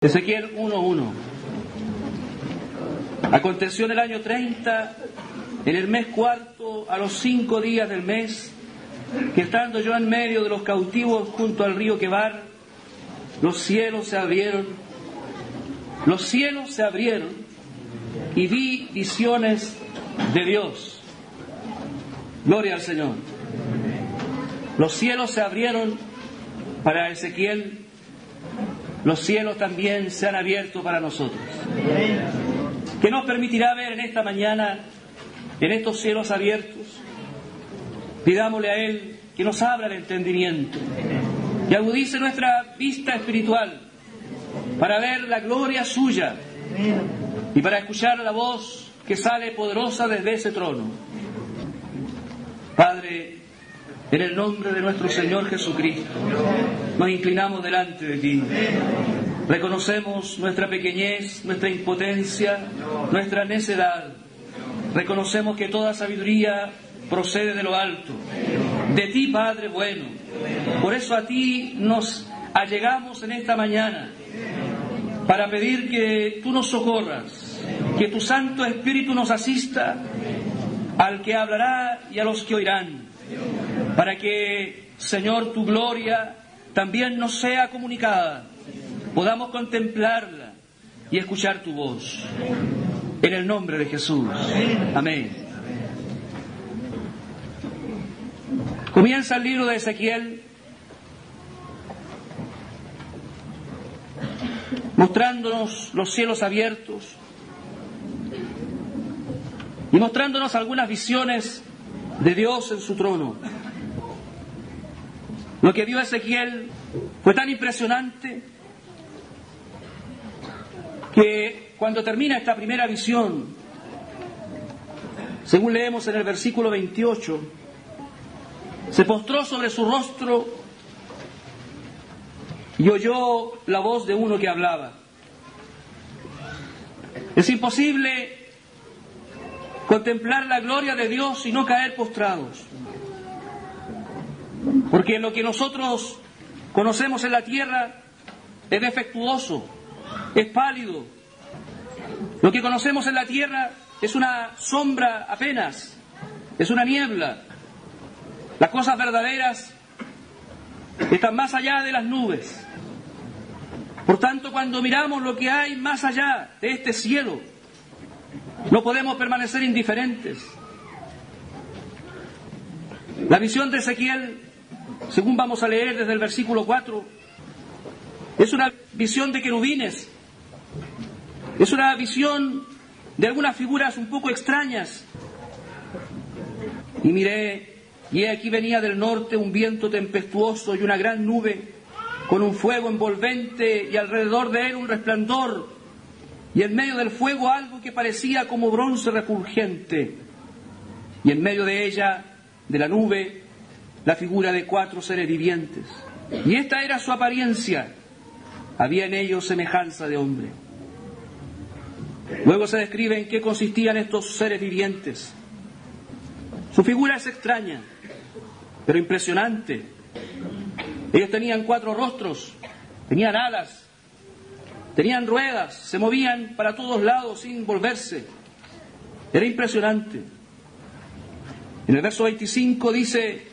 Ezequiel 1:1. Aconteció en el año 30, en el mes cuarto, a los 5 días del mes, que estando yo en medio de los cautivos junto al río Quebar, los cielos se abrieron y vi visiones de Dios. Gloria al Señor. Los cielos se abrieron para Ezequiel. Los cielos también se han abierto para nosotros. ¿Qué nos permitirá ver en esta mañana, en estos cielos abiertos? Pidámosle a Él que nos abra el entendimiento, que agudice nuestra vista espiritual para ver la gloria suya y para escuchar la voz que sale poderosa desde ese trono. Padre, en el nombre de nuestro Señor Jesucristo, nos inclinamos delante de Ti. Reconocemos nuestra pequeñez, nuestra impotencia, nuestra necedad. Reconocemos que toda sabiduría procede de lo alto, de Ti, Padre bueno. Por eso a Ti nos allegamos en esta mañana, para pedir que Tú nos socorras, que Tu Santo Espíritu nos asista al que hablará y a los que oirán, para que, Señor, Tu gloria también nos sea comunicada, podamos contemplarla y escuchar Tu voz. En el nombre de Jesús. Amén. Comienza el libro de Ezequiel mostrándonos los cielos abiertos y mostrándonos algunas visiones de Dios en su trono. Lo que vio Ezequiel fue tan impresionante que cuando termina esta primera visión, según leemos en el versículo 28, se postró sobre su rostro y oyó la voz de uno que hablaba. Es imposible contemplar la gloria de Dios y no caer postrados, porque lo que nosotros conocemos en la tierra es defectuoso, es pálido. Lo que conocemos en la tierra es una sombra apenas, es una niebla. Las cosas verdaderas están más allá de las nubes. Por tanto, cuando miramos lo que hay más allá de este cielo, no podemos permanecer indiferentes. La visión de Ezequiel, según vamos a leer desde el versículo 4, es una visión de querubines. Es una visión de algunas figuras un poco extrañas. Y miré, y aquí venía del norte un viento tempestuoso y una gran nube, con un fuego envolvente y alrededor de él un resplandor, y en medio del fuego algo que parecía como bronce refulgente, y en medio de ella, de la nube, la figura de 4 seres vivientes. Y esta era su apariencia, había en ellos semejanza de hombre. Luego se describe en qué consistían estos seres vivientes. Su figura es extraña, pero impresionante. Ellos tenían 4 rostros, tenían alas, tenían ruedas, se movían para todos lados sin volverse. Era impresionante. En el verso 25 dice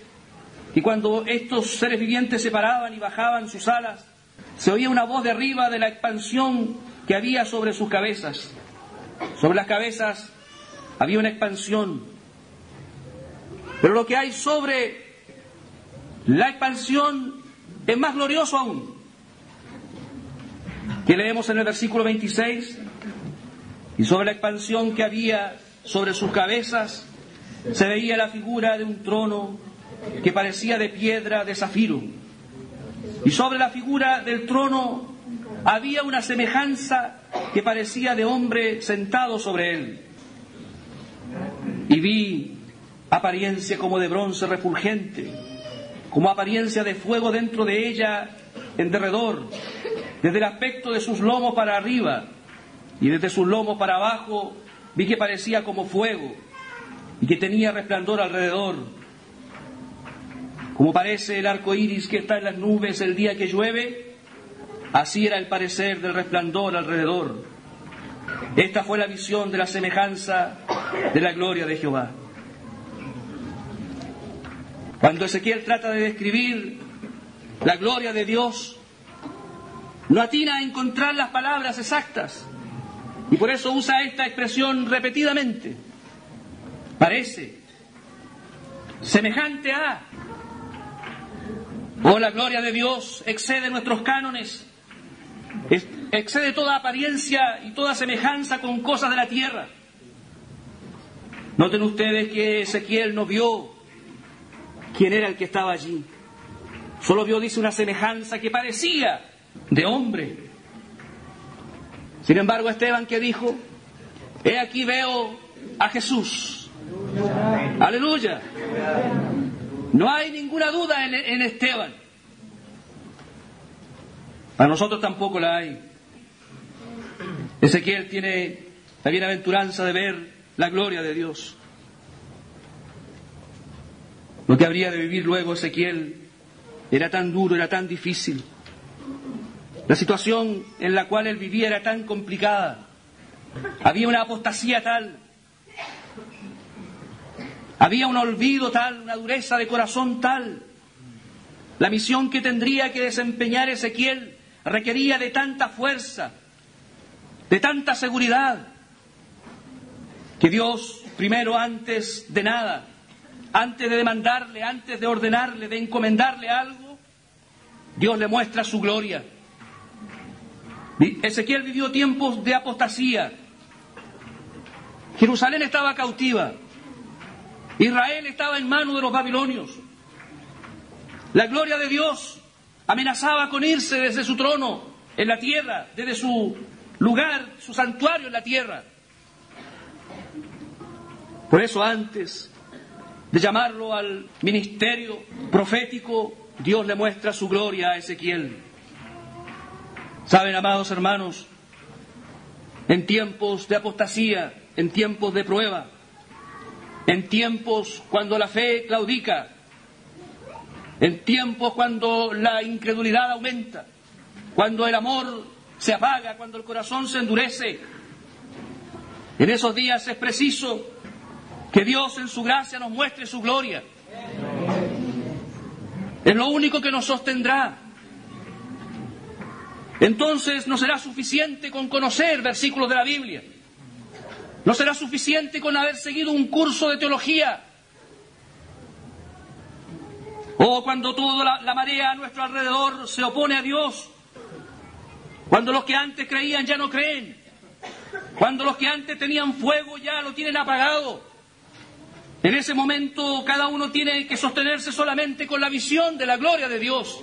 que cuando estos seres vivientes se paraban y bajaban sus alas, se oía una voz de arriba de la expansión que había sobre sus cabezas. Sobre las cabezas había una expansión. Pero lo que hay sobre la expansión es más glorioso aún. Que leemos en el versículo 26, y sobre la expansión que había sobre sus cabezas se veía la figura de un trono que parecía de piedra de zafiro, y sobre la figura del trono había una semejanza que parecía de hombre sentado sobre él. Y vi apariencia como de bronce refulgente, como apariencia de fuego dentro de ella en derredor, desde el aspecto de sus lomos para arriba y desde sus lomos para abajo vi que parecía como fuego y que tenía resplandor alrededor, como parece el arco iris que está en las nubes el día que llueve. Así era el parecer del resplandor alrededor. Esta fue la visión de la semejanza de la gloria de Jehová. Cuando Ezequiel trata de describir la gloria de Dios, no atina a encontrar las palabras exactas, y por eso usa esta expresión repetidamente. Parece, semejante a, oh, la gloria de Dios excede nuestros cánones, excede toda apariencia y toda semejanza con cosas de la tierra. Noten ustedes que Ezequiel no vio quién era el que estaba allí. Solo vio, dice, una semejanza que parecía de hombre. Sin embargo, Esteban, que dijo, he aquí veo a Jesús. Aleluya. No hay ninguna duda en Esteban. Para nosotros tampoco la hay. Ezequiel tiene la bienaventuranza de ver la gloria de Dios. Lo que habría de vivir luego Ezequiel era tan duro, era tan difícil. La situación en la cual él vivía era tan complicada. Había una apostasía tal. Había un olvido tal, una dureza de corazón tal. La misión que tendría que desempeñar Ezequiel requería de tanta fuerza, de tanta seguridad, que Dios, primero, antes de nada, antes de demandarle, antes de ordenarle, de encomendarle algo, Dios le muestra su gloria. Ezequiel vivió tiempos de apostasía. Jerusalén estaba cautiva. Israel estaba en manos de los babilonios. La gloria de Dios amenazaba con irse desde su trono en la tierra, desde su lugar, su santuario en la tierra. Por eso, antes de llamarlo al ministerio profético, Dios le muestra su gloria a Ezequiel. Saben, amados hermanos, en tiempos de apostasía, en tiempos de prueba, en tiempos cuando la fe claudica, en tiempos cuando la incredulidad aumenta, cuando el amor se apaga, cuando el corazón se endurece, en esos días es preciso que Dios en su gracia nos muestre su gloria. Es lo único que nos sostendrá. Entonces no será suficiente con conocer versículos de la Biblia. No será suficiente con haber seguido un curso de teología. O cuando toda la marea a nuestro alrededor se opone a Dios. Cuando los que antes creían ya no creen. Cuando los que antes tenían fuego ya lo tienen apagado. En ese momento cada uno tiene que sostenerse solamente con la visión de la gloria de Dios.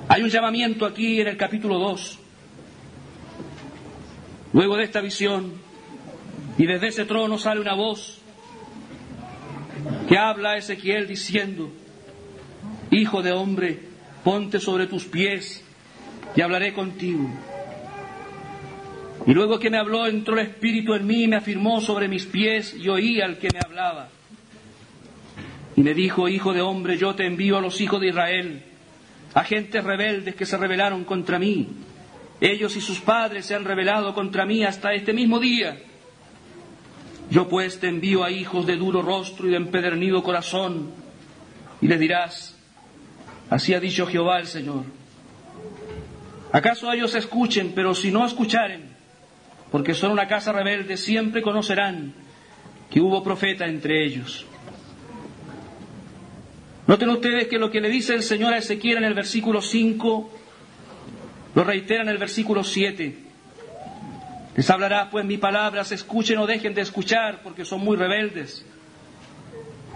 Hay un llamamiento aquí en el capítulo 2. Luego de esta visión, y desde ese trono sale una voz que habla a Ezequiel diciendo: Hijo de hombre, ponte sobre tus pies y hablaré contigo. Y luego que me habló, entró el Espíritu en mí y me afirmó sobre mis pies, y oí al que me hablaba. Y me dijo: Hijo de hombre, yo te envío a los hijos de Israel, a gentes rebeldes que se rebelaron contra mí. Ellos y sus padres se han rebelado contra mí hasta este mismo día. Yo pues te envío a hijos de duro rostro y de empedernido corazón, y les dirás: así ha dicho Jehová el Señor. ¿Acaso ellos escuchen? Pero si no escucharen, porque son una casa rebelde, siempre conocerán que hubo profeta entre ellos. Noten ustedes que lo que le dice el Señor a Ezequiel en el versículo 5, lo reitera en el versículo 7. Les hablará pues mis palabras, escuchen o dejen de escuchar, porque son muy rebeldes.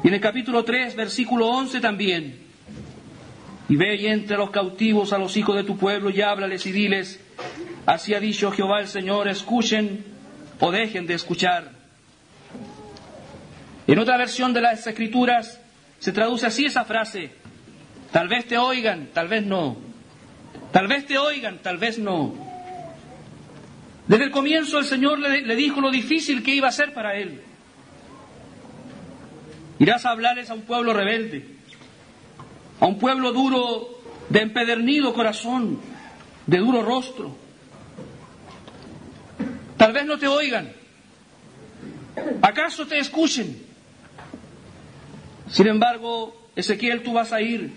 Y en el capítulo 3, versículo 11 también: y ve y entre los cautivos a los hijos de tu pueblo y háblales y diles: así ha dicho Jehová el Señor, escuchen o dejen de escuchar. En otra versión de las Escrituras se traduce así esa frase: tal vez te oigan, tal vez no. Tal vez te oigan, tal vez no. Desde el comienzo el Señor le dijo lo difícil que iba a ser para él. Irás a hablarles a un pueblo rebelde, a un pueblo duro de empedernido corazón, de duro rostro. Tal vez no te oigan, acaso te escuchen. Sin embargo, Ezequiel, tú vas a ir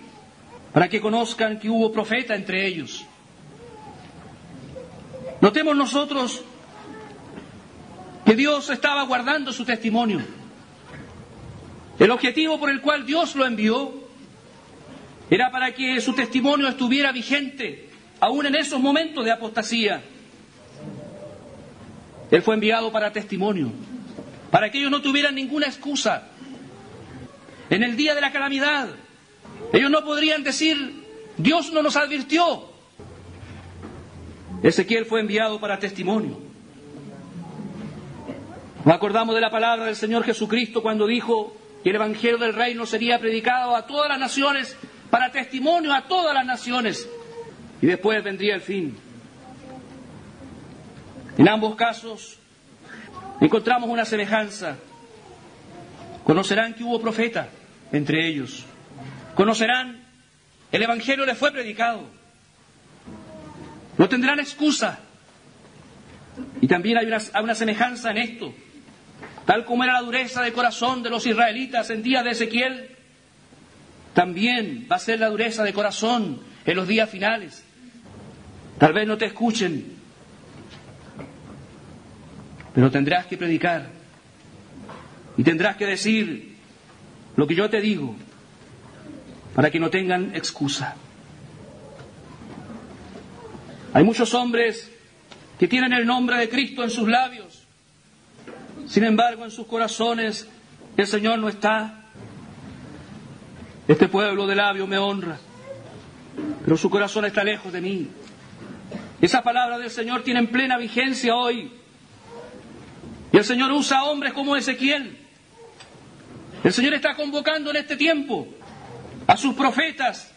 para que conozcan que hubo profeta entre ellos. Notemos nosotros que Dios estaba guardando su testimonio. El objetivo por el cual Dios lo envió era para que su testimonio estuviera vigente, aún en esos momentos de apostasía. Él fue enviado para testimonio, para que ellos no tuvieran ninguna excusa. En el día de la calamidad, ellos no podrían decir, Dios no nos advirtió. Ezequiel fue enviado para testimonio. Nos acordamos de la palabra del Señor Jesucristo cuando dijo que el Evangelio del Reino sería predicado a todas las naciones, para testimonio a todas las naciones, y después vendría el fin. En ambos casos encontramos una semejanza. Conocerán que hubo profeta entre ellos. Conocerán, el Evangelio les fue predicado. No tendrán excusa. Y también hay una semejanza en esto. Tal como era la dureza de corazón de los israelitas en días de Ezequiel, también va a ser la dureza de corazón en los días finales. Tal vez no te escuchen, pero tendrás que predicar y tendrás que decir lo que yo te digo para que no tengan excusa. Hay muchos hombres que tienen el nombre de Cristo en sus labios, sin embargo en sus corazones el Señor no está. Este pueblo de labios me honra, pero su corazón está lejos de mí. Esa palabra del Señor tiene plena vigencia hoy. Y el Señor usa a hombres como Ezequiel. El Señor está convocando en este tiempo a sus profetas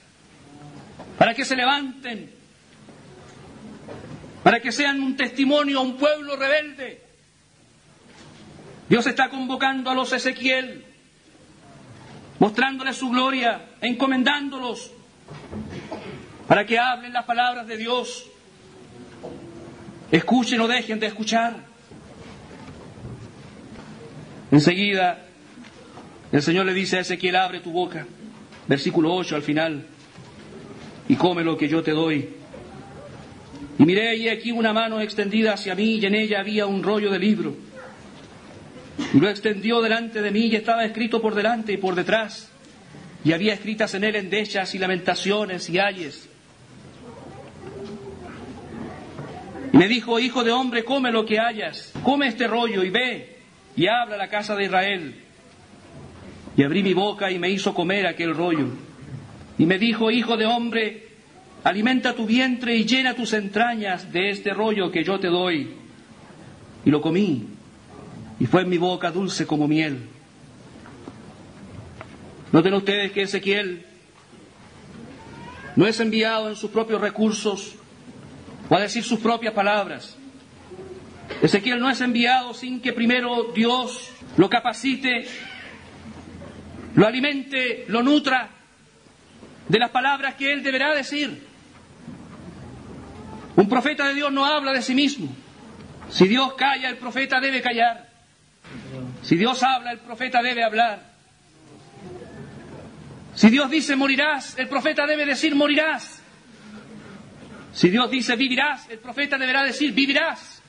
para que se levanten, para que sean un testimonio a un pueblo rebelde. Dios está convocando a los Ezequiel, mostrándoles su gloria, encomendándolos para que hablen las palabras de Dios. Escuchen o dejen de escuchar. Enseguida, el Señor le dice a Ezequiel, abre tu boca, versículo 8 al final, y come lo que yo te doy. Y miré, y aquí una mano extendida hacia mí, y en ella había un rollo de libro. Y lo extendió delante de mí, y estaba escrito por delante y por detrás, y había escritas en él endechas y lamentaciones y ayes. Y me dijo, hijo de hombre, come lo que hayas, come este rollo y ve y habla a la casa de Israel. Y abrí mi boca y me hizo comer aquel rollo. Y me dijo, hijo de hombre, alimenta tu vientre y llena tus entrañas de este rollo que yo te doy. Y lo comí, y fue en mi boca dulce como miel. Noten ustedes que Ezequiel no es enviado en sus propios recursos o a decir sus propias palabras. Ezequiel no es enviado sin que primero Dios lo capacite, lo alimente, lo nutra de las palabras que él deberá decir. Un profeta de Dios no habla de sí mismo. Si Dios calla, el profeta debe callar. Si Dios habla, el profeta debe hablar. Si Dios dice morirás, el profeta debe decir morirás. Si Dios dice vivirás, el profeta deberá decir vivirás.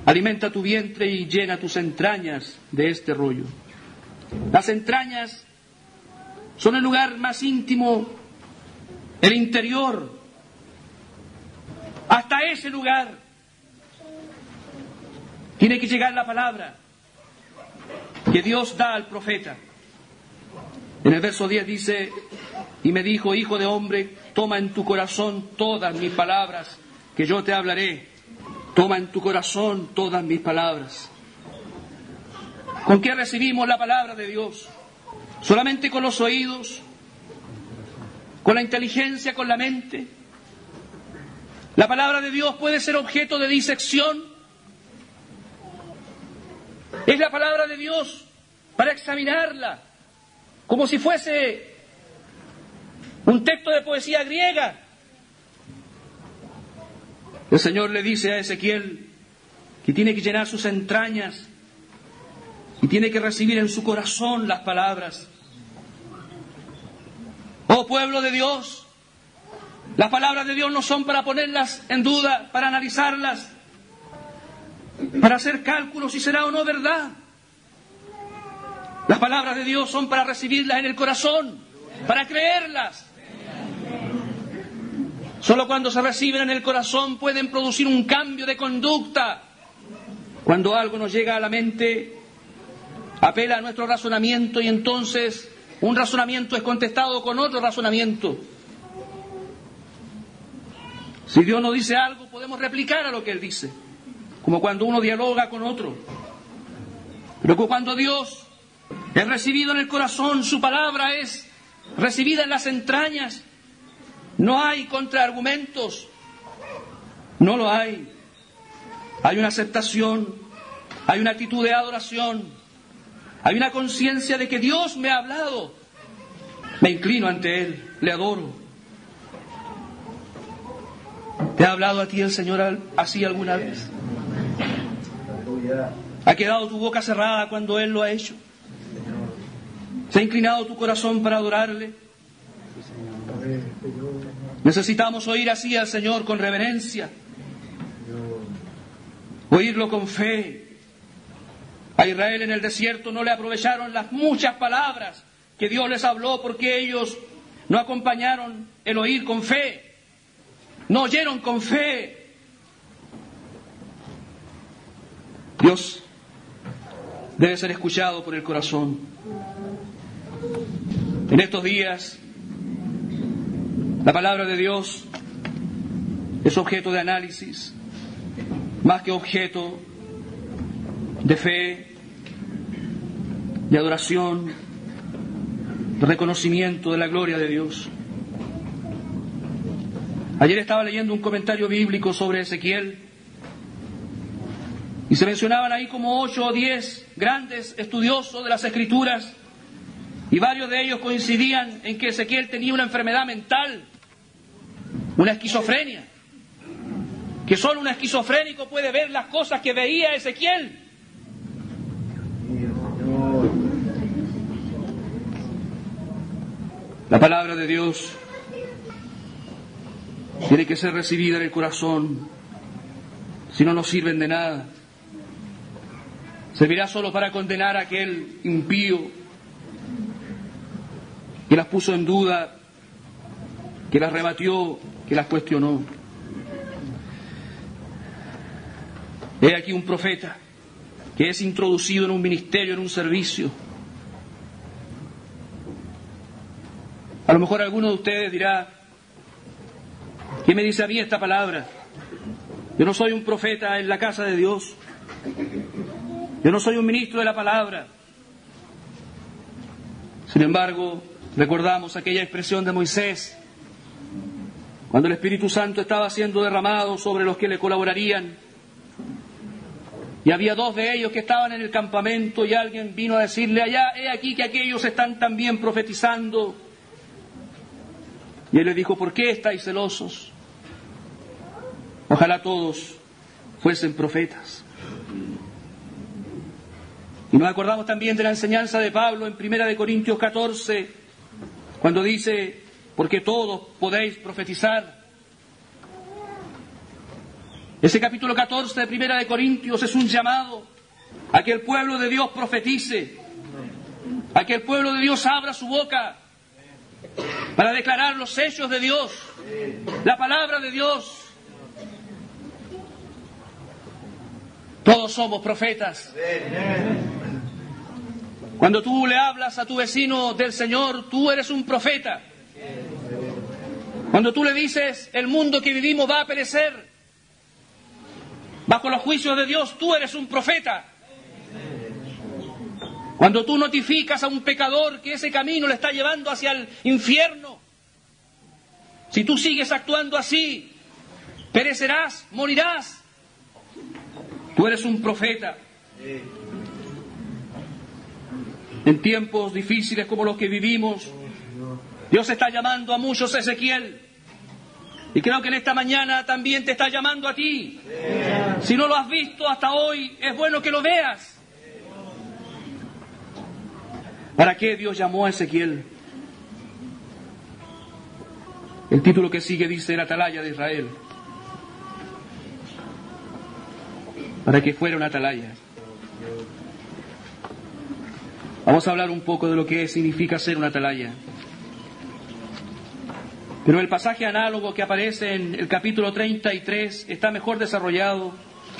Alimenta tu vientre y llena tus entrañas de este rollo. Las entrañas son el lugar más íntimo, el interior. Hasta ese lugar tiene que llegar la palabra que Dios da al profeta. En el verso 10 dice, y me dijo, hijo de hombre, toma en tu corazón todas mis palabras que yo te hablaré. Toma en tu corazón todas mis palabras. ¿Con qué recibimos la palabra de Dios? ¿Solamente con los oídos? ¿Con la inteligencia? ¿Con la mente? La palabra de Dios puede ser objeto de disección. Es la palabra de Dios para examinarla como si fuese un texto de poesía griega. El Señor le dice a Ezequiel que tiene que llenar sus entrañas y tiene que recibir en su corazón las palabras. Oh pueblo de Dios, las palabras de Dios no son para ponerlas en duda, para analizarlas, para hacer cálculos si será o no verdad. Las palabras de Dios son para recibirlas en el corazón, para creerlas. Solo cuando se reciben en el corazón pueden producir un cambio de conducta. Cuando algo nos llega a la mente, apela a nuestro razonamiento y entonces un razonamiento es contestado con otro razonamiento. Si Dios nos dice algo, podemos replicar a lo que Él dice, como cuando uno dialoga con otro. Pero cuando Dios es recibido en el corazón, su palabra es recibida en las entrañas, no hay contraargumentos, no lo hay. Hay una aceptación, hay una actitud de adoración, hay una conciencia de que Dios me ha hablado. Me inclino ante Él, le adoro. ¿Te ha hablado a ti el Señor así alguna vez? ¿Ha quedado tu boca cerrada cuando Él lo ha hecho? ¿Se ha inclinado tu corazón para adorarle? Necesitamos oír así al Señor con reverencia, oírlo con fe. A Israel en el desierto no le aprovecharon las muchas palabras que Dios les habló porque ellos no acompañaron el oír con fe, no oyeron con fe. Dios debe ser escuchado por el corazón. En estos días, la palabra de Dios es objeto de análisis, más que objeto de fe, de adoración, de reconocimiento de la gloria de Dios. Ayer estaba leyendo un comentario bíblico sobre Ezequiel y se mencionaban ahí como 8 o 10 grandes estudiosos de las Escrituras y varios de ellos coincidían en que Ezequiel tenía una enfermedad mental, una esquizofrenia, que solo un esquizofrénico puede ver las cosas que veía Ezequiel. La palabra de Dios tiene que ser recibida en el corazón, si no nos sirven de nada. Servirá solo para condenar a aquel impío que las puso en duda, que las rebatió, que las cuestionó. He aquí un profeta que es introducido en un ministerio, en un servicio. A lo mejor alguno de ustedes dirá: ¿qué me dice a mí esta palabra? Yo no soy un profeta en la casa de Dios. Yo no soy un ministro de la palabra. Sin embargo, recordamos aquella expresión de Moisés, cuando el Espíritu Santo estaba siendo derramado sobre los que le colaborarían. Y había 2 de ellos que estaban en el campamento y alguien vino a decirle allá: he aquí que aquellos están también profetizando. Y él le dijo: ¿por qué estáis celosos? Ojalá todos fuesen profetas. Y nos acordamos también de la enseñanza de Pablo en 1 Corintios 14, cuando dice: porque todos podéis profetizar. Ese capítulo 14 de 1 Corintios es un llamado a que el pueblo de Dios profetice, a que el pueblo de Dios abra su boca para declarar los hechos de Dios, la palabra de Dios. Todos somos profetas. Cuando tú le hablas a tu vecino del Señor, tú eres un profeta. Cuando tú le dices: el mundo que vivimos va a perecer bajo los juicios de Dios, tú eres un profeta. Cuando tú notificas a un pecador que ese camino le está llevando hacia el infierno, si tú sigues actuando así, perecerás, morirás. Tú eres un profeta. En tiempos difíciles como los que vivimos, Dios está llamando a muchos, Ezequiel. Y creo que en esta mañana también te está llamando a ti. Si no lo has visto hasta hoy, es bueno que lo veas. ¿Para qué Dios llamó a Ezequiel? El título que sigue dice: el atalaya de Israel. Para que fuera una atalaya. Vamos a hablar un poco de lo que significa ser una atalaya. Pero el pasaje análogo que aparece en el capítulo 33 está mejor desarrollado.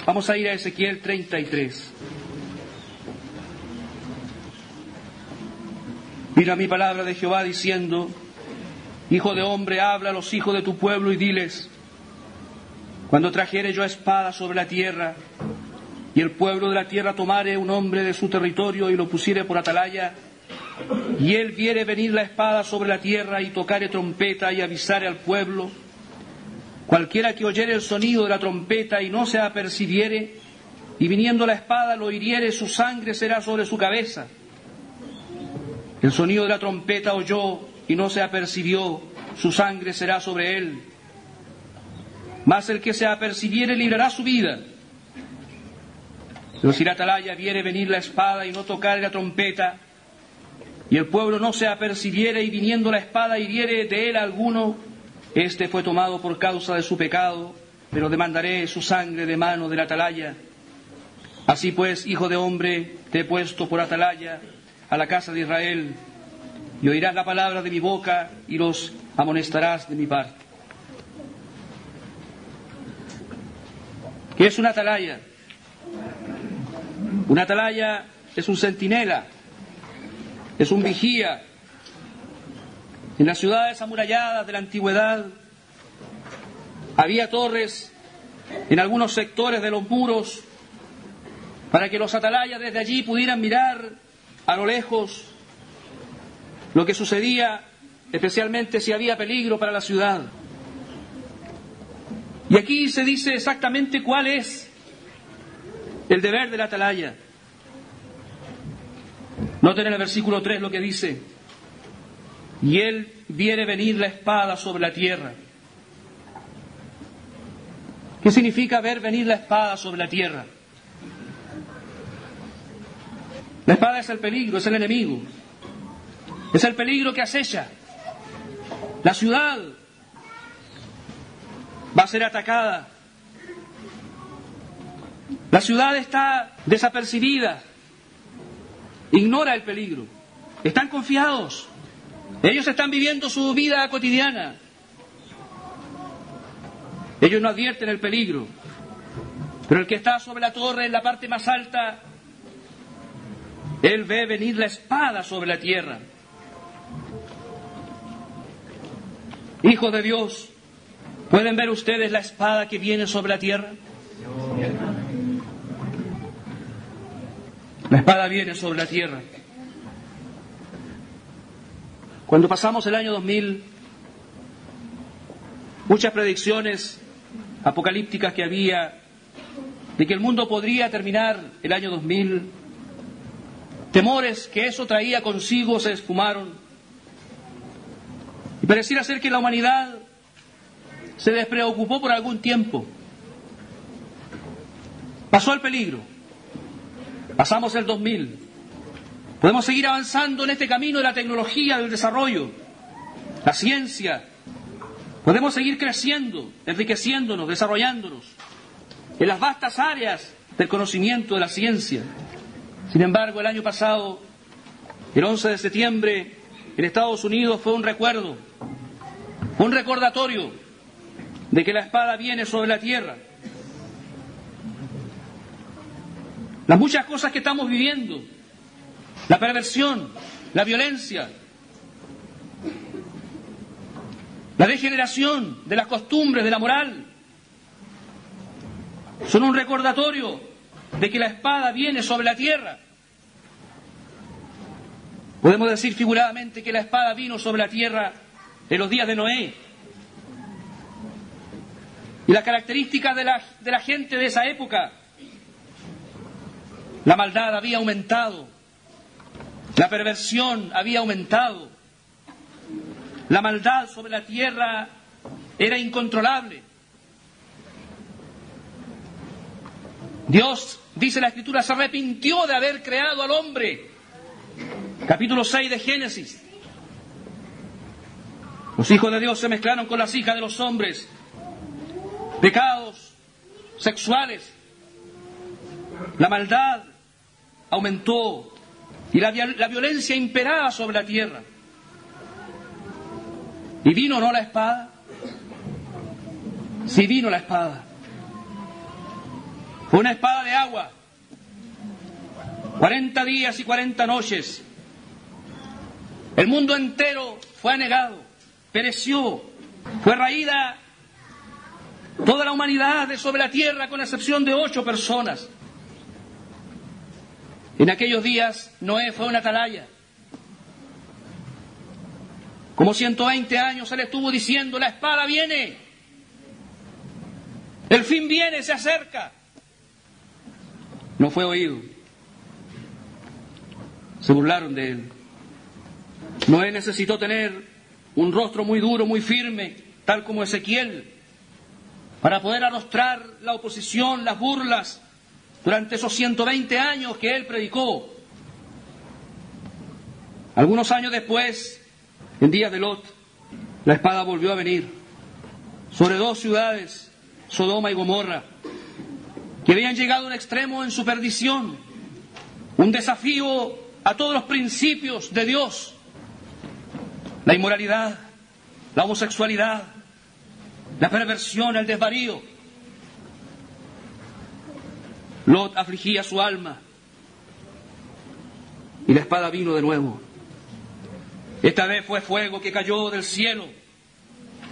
Vamos a ir a Ezequiel 33. Mira mi palabra de Jehová diciendo: Hijo de hombre, habla a los hijos de tu pueblo y diles: cuando trajere yo espada sobre la tierra, y el pueblo de la tierra tomare un hombre de su territorio y lo pusiere por atalaya, y él viere venir la espada sobre la tierra y tocare trompeta y avisare al pueblo, cualquiera que oyere el sonido de la trompeta y no se apercibiere, y viniendo la espada lo hiriere, su sangre será sobre su cabeza. El sonido de la trompeta oyó y no se apercibió, su sangre será sobre él. Mas el que se apercibiere librará su vida. Pero si la atalaya viere venir la espada y no tocare la trompeta, y el pueblo no se apercibiere y viniendo la espada hiriere de él a alguno, este fue tomado por causa de su pecado, pero demandaré su sangre de mano del atalaya. Así pues, hijo de hombre, te he puesto por atalaya a la casa de Israel, y oirás la palabra de mi boca y los amonestarás de mi parte. ¿Qué es una atalaya? Una atalaya es un centinela, es un vigía. En las ciudades amuralladas de la antigüedad había torres en algunos sectores de los muros para que los atalayas desde allí pudieran mirar a lo lejos lo que sucedía, especialmente si había peligro para la ciudad. Y aquí se dice exactamente cuál es el deber de la atalaya. Noten en el versículo 3 lo que dice: y él viere venir la espada sobre la tierra. ¿Qué significa ver venir la espada sobre la tierra? La espada es el peligro, es el enemigo. Es el peligro que acecha. La ciudad va a ser atacada. La ciudad está desapercibida. Ignora el peligro. Están confiados. Ellos están viviendo su vida cotidiana. Ellos no advierten el peligro. Pero el que está sobre la torre, en la parte más alta, él ve venir la espada sobre la tierra. Hijos de Dios, ¿pueden ver ustedes la espada que viene sobre la tierra? La espada viene sobre la tierra. Cuando pasamos el año 2000, muchas predicciones apocalípticas que había de que el mundo podría terminar el año 2000, temores que eso traía consigo se esfumaron. Y pareciera ser que la humanidad se despreocupó por algún tiempo. Pasó el peligro. Pasamos el 2000. Podemos seguir avanzando en este camino de la tecnología, del desarrollo, la ciencia. Podemos seguir creciendo, enriqueciéndonos, desarrollándonos en las vastas áreas del conocimiento de la ciencia. Sin embargo, el año pasado, el 11 de septiembre, en Estados Unidos fue un recuerdo, un recordatorio de que la espada viene sobre la tierra. Las muchas cosas que estamos viviendo, la perversión, la violencia, la degeneración de las costumbres, de la moral, son un recordatorio de que la espada viene sobre la tierra. Podemos decir figuradamente que la espada vino sobre la tierra en los días de Noé. Y las características de la gente de esa época: la maldad había aumentado, la perversión había aumentado, La maldad sobre la tierra era incontrolable. Dios, dice la Escritura, se arrepintió de haber creado al hombre. Capítulo 6 de Génesis. Los hijos de Dios se mezclaron con las hijas de los hombres. Pecados sexuales. La maldad aumentó y la violencia imperaba sobre la tierra. ¿Y vino no la espada? Sí vino la espada. Fue una espada de agua. 40 días y 40 noches. El mundo entero fue anegado, pereció, fue raída toda la humanidad de sobre la tierra con excepción de 8 personas. En aquellos días Noé fue una atalaya. Como 120 años se le estuvo diciendo: la espada viene, el fin viene, se acerca. No fue oído. Se burlaron de él. Noé necesitó tener un rostro muy duro, muy firme, tal como Ezequiel, para poder arrostrar la oposición, las burlas, durante esos 120 años que él predicó. Algunos años después, en días de Lot, la espada volvió a venir sobre 2 ciudades, Sodoma y Gomorra, que habían llegado a un extremo en su perdición, un desafío a todos los principios de Dios: la inmoralidad, la homosexualidad, la perversión, el desvarío. Lot afligía su alma y la espada vino de nuevo. Esta vez fue fuego que cayó del cielo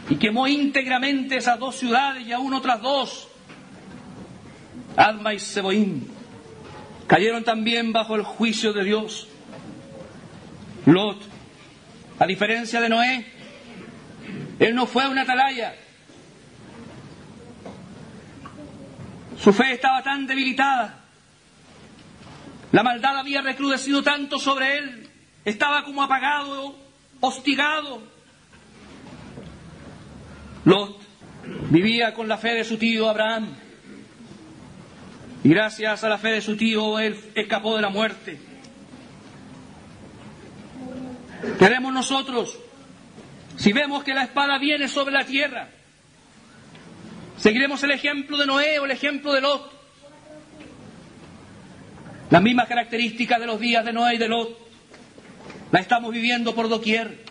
y quemó íntegramente esas 2 ciudades y aún otras 2, Adma y Seboim. Cayeron también bajo el juicio de Dios. Lot, a diferencia de Noé, él no fue una atalaya. Su fe estaba tan debilitada, la maldad había recrudecido tanto sobre él, estaba como apagado, hostigado. Lot vivía con la fe de su tío Abraham, y gracias a la fe de su tío él escapó de la muerte. Queremos nosotros, si vemos que la espada viene sobre la tierra, ¿seguiremos el ejemplo de Noé o el ejemplo de Lot? Las mismas características de los días de Noé y de Lot la estamos viviendo por doquier,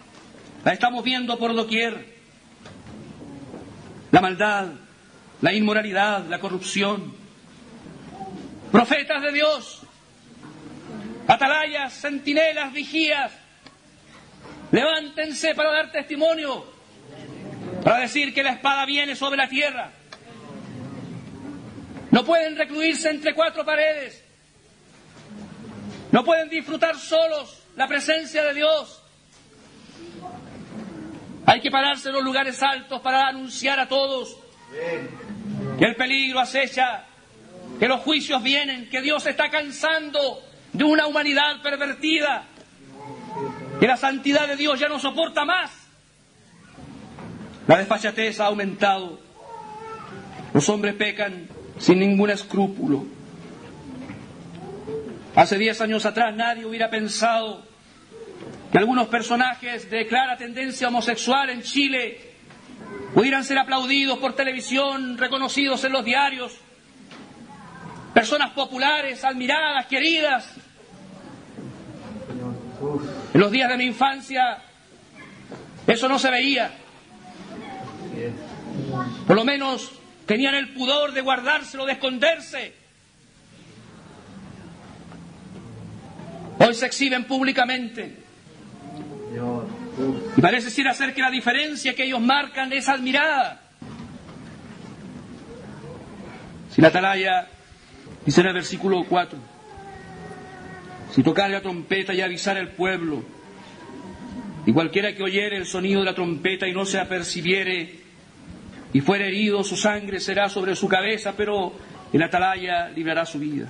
la estamos viendo por doquier. La maldad, la inmoralidad, la corrupción. Profetas de Dios, atalayas, centinelas, vigías, levántense para dar testimonio, para decir que la espada viene sobre la tierra. No pueden recluirse entre 4 paredes. No pueden disfrutar solos la presencia de Dios. Hay que pararse en los lugares altos para anunciar a todos que el peligro acecha, que los juicios vienen, que Dios se está cansando de una humanidad pervertida, que la santidad de Dios ya no soporta más. La desfachatez ha aumentado. Los hombres pecan sin ningún escrúpulo. Hace 10 años atrás nadie hubiera pensado que algunos personajes de clara tendencia homosexual en Chile pudieran ser aplaudidos por televisión, reconocidos en los diarios, personas populares, admiradas, queridas. En los días de mi infancia eso no se veía. Por lo menos tenían el pudor de guardárselo, de esconderse. Hoy se exhiben públicamente. Y parece ser que la diferencia que ellos marcan es admirada. Si la atalaya, dice en el versículo 4, si tocare la trompeta y avisar al pueblo, y cualquiera que oyere el sonido de la trompeta y no se apercibiere, y fuere herido, su sangre será sobre su cabeza, pero el atalaya librará su vida.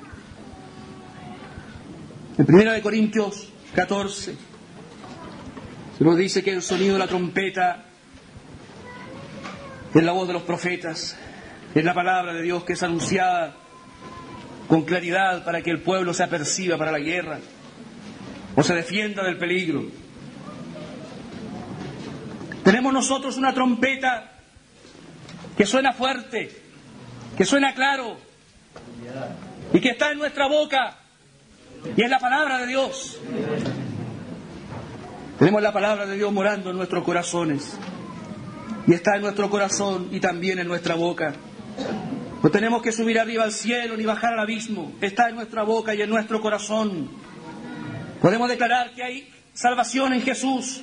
En 1 Corintios 14, Se nos dice que el sonido de la trompeta es la voz de los profetas, es la palabra de Dios que es anunciada con claridad para que el pueblo se aperciba para la guerra o se defienda del peligro. Tenemos nosotros una trompeta que suena fuerte, que suena claro y que está en nuestra boca, y es la palabra de Dios. Tenemos la palabra de Dios morando en nuestros corazones, y está en nuestro corazón y también en nuestra boca. No tenemos que subir arriba al cielo ni bajar al abismo, está en nuestra boca y en nuestro corazón. Podemos declarar que hay salvación en Jesús,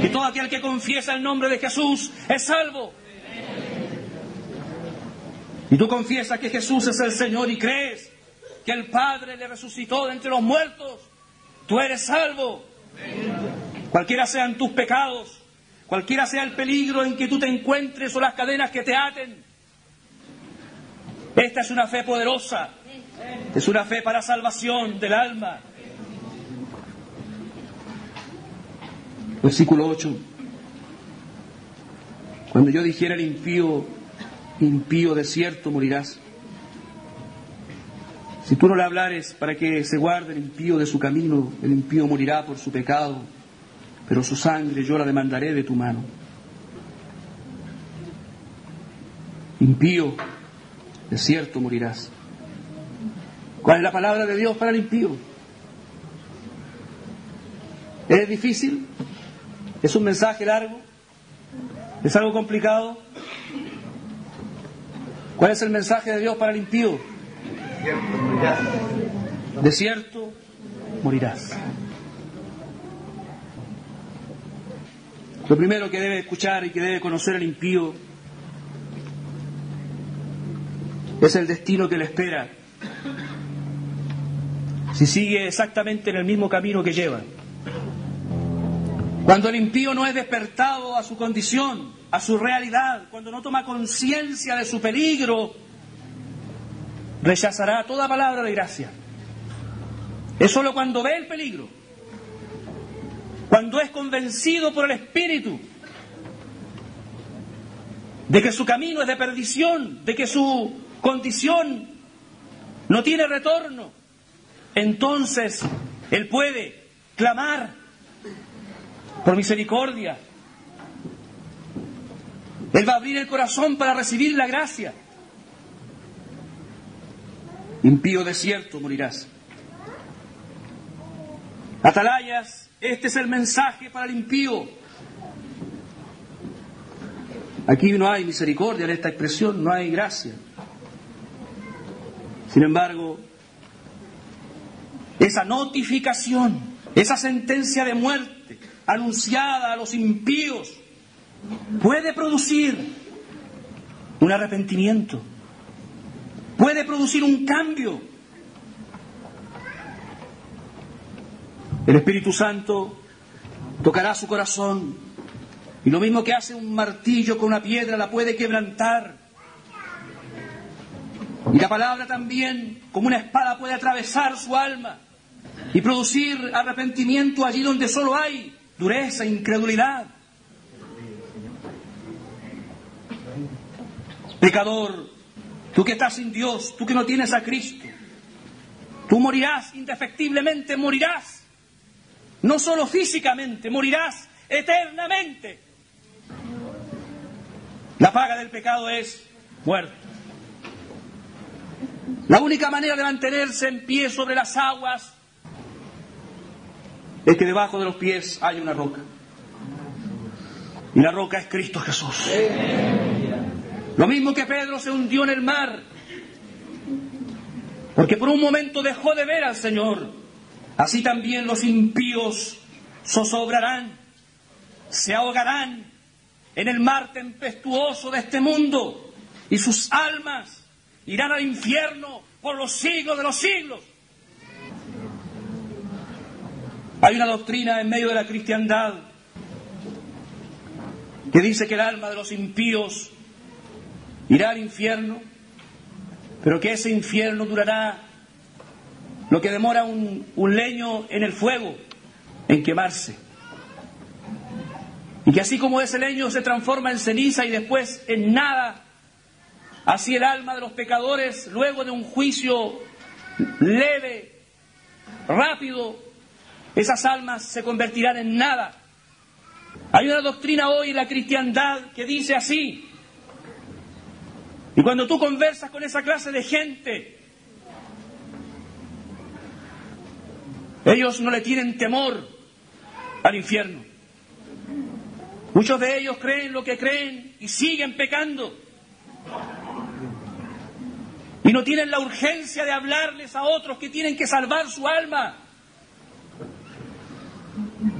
y todo aquel que confiesa el nombre de Jesús es salvo. Y tú confiesas que Jesús es el Señor y crees que el Padre le resucitó de entre los muertos, tú eres salvo. Cualquiera sean tus pecados, cualquiera sea el peligro en que tú te encuentres o las cadenas que te aten, esta es una fe poderosa, es una fe para salvación del alma. Versículo 8. Cuando yo dijera al impío, impío de cierto morirás. Si tú no le hablares para que se guarde el impío de su camino, el impío morirá por su pecado, pero su sangre yo la demandaré de tu mano. Impío, de cierto morirás. ¿Cuál es la palabra de Dios para el impío? ¿Es difícil? ¿Es un mensaje largo? ¿Es algo complicado? ¿Cuál es el mensaje de Dios para el impío? De cierto morirás. Lo primero que debe escuchar y que debe conocer el impío es el destino que le espera si sigue exactamente en el mismo camino que lleva. Cuando el impío no es despertado a su condición, a su realidad, cuando no toma conciencia de su peligro, rechazará toda palabra de gracia. Es solo cuando ve el peligro, cuando es convencido por el Espíritu de que su camino es de perdición, de que su condición no tiene retorno, entonces él puede clamar por misericordia. Él va a abrir el corazón para recibir la gracia. Impío de cierto morirás. Atalayas, este es el mensaje para el impío. Aquí no hay misericordia en esta expresión, no hay gracia. Sin embargo, esa notificación, esa sentencia de muerte anunciada a los impíos puede producir un arrepentimiento, puede producir un cambio. El Espíritu Santo tocará su corazón y lo mismo que hace un martillo con una piedra la puede quebrantar. Y la palabra también, como una espada, puede atravesar su alma y producir arrepentimiento allí donde solo hay dureza, incredulidad. Pecador, tú que estás sin Dios, tú que no tienes a Cristo, tú morirás indefectiblemente, morirás. No solo físicamente, morirás eternamente. La paga del pecado es muerte. La única manera de mantenerse en pie sobre las aguas es que debajo de los pies haya una roca. Y la roca es Cristo Jesús. Lo mismo que Pedro se hundió en el mar, porque por un momento dejó de ver al Señor, así también los impíos zozobrarán, se ahogarán en el mar tempestuoso de este mundo, y sus almas irán al infierno por los siglos de los siglos. Hay una doctrina en medio de la cristiandad que dice que el alma de los impíos irá al infierno, pero que ese infierno durará lo que demora un leño en el fuego en quemarse. Y que así como ese leño se transforma en ceniza y después en nada, así el alma de los pecadores, luego de un juicio leve, rápido, esas almas se convertirán en nada. Hay una doctrina hoy en la cristiandad que dice así, y cuando tú conversas con esa clase de gente, ellos no le tienen temor al infierno. Muchos de ellos creen lo que creen y siguen pecando. Y no tienen la urgencia de hablarles a otros que tienen que salvar su alma.